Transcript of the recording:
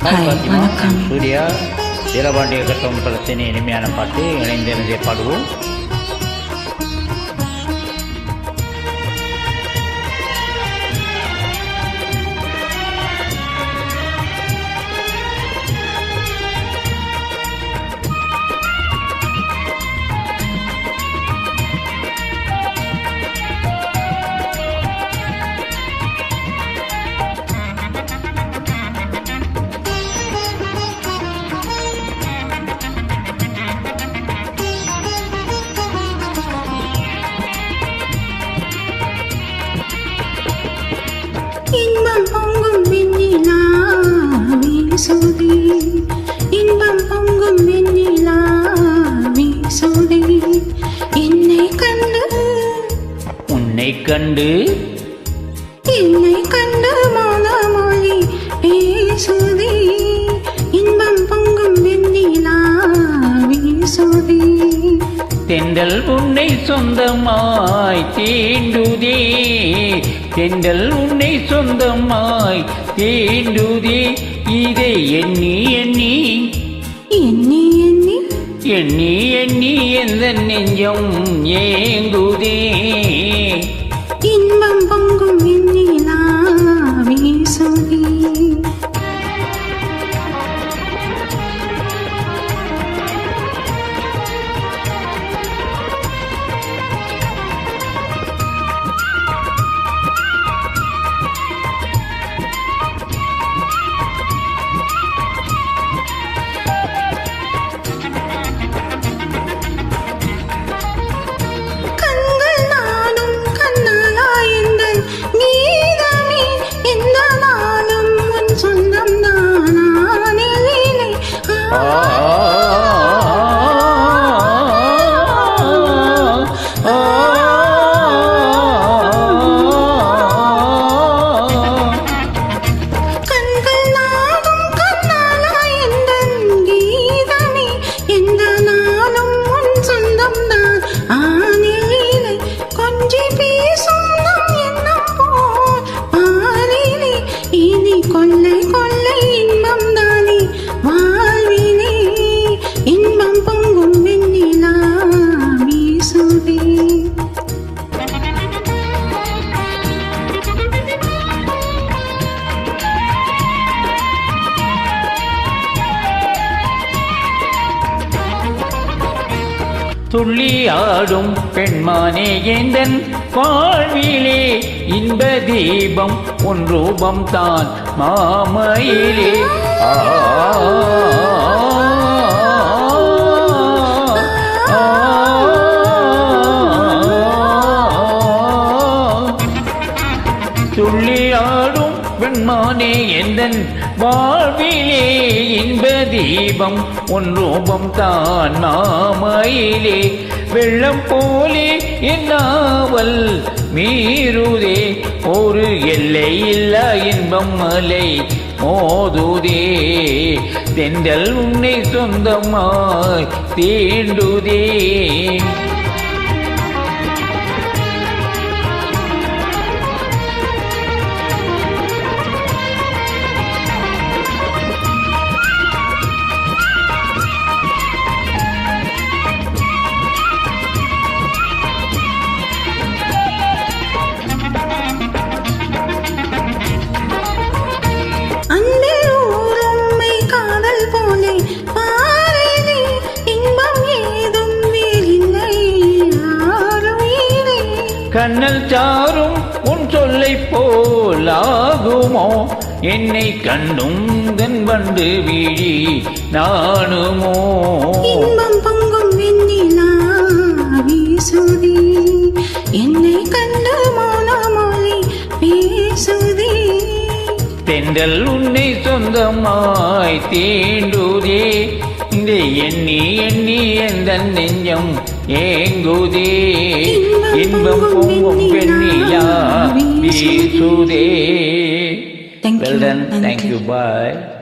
வணக்கம். சூர்யா வீரபாண்டிய கட்டம் படத்தின் இனிமையான பாட்டு இணைந்திருந்தே பாடுவோம். இன்பம் பொங்கும் வெண்ணிலா வீசுதே, இன்பம் பொங்கும் வெண்ணிலா வீசுதே, என்னை கண்டு உன்னை கண்டு என்னை கண்டு மௌனமொழி பேசுதே, இன்பம் பொங்கும் வெண்ணிலா வீசுதே, தென்றல் உன்னை சொந்தமாய் தீண்டுதே, தென்றல் உன்னை சொந்தமாய் தீண்டுதே, இதை எண்ணி எண்ணி எண்ணி எண்ணி எண்ணி எண்ணி எந்த நெஞ்சம் ஏங்குதே, இன்பம் பொங்கும் வெண்ணிலா வீசுதே. கொள்ளை கொள்ளை இன்பம் தானே வாழ்வினே, இன்பம் பொங்கும் வெண்ணிலா வீசுதே. துள்ளி ஆடும் பெண்மானே எந்தன் வாழ்விலே, இன்ப தீபம் உன் ரூபம் தான் மாமையிலே, துள்ளி ஆடும் பெண்மானே எந்தன் வாழ்விலே, இன்ப தீபம் உன் ரூபம் தான் மாமையிலே, வெள்ளம் போலே என்னாவல் மீறுதே, ஒரு எல்லை இல்லா இன்பம் மலை மோதுதே, தென்றல் உன்னை சொந்தமாய் தீண்டுதே. கண்ணல் சாரும் உன் சொல்லை போலாகுமோ, என்னை கண்டும் தன் வண்டு வீழி நானுமோ, இன்பம் பொங்கும் வெண்ணிலா வீசுதே, என்னை கண்டு மௌனமொழி பேசுதே, தென்றல் உன்னை சொந்தமாய் தீண்டுதே, இந்த எண்ணி எண்ணி எந்த நெஞ்சம் ஏங்குதே, இன்பம் பொங்கும் வெண்ணிலா வீசுதே. Well done. Thank you. Bye.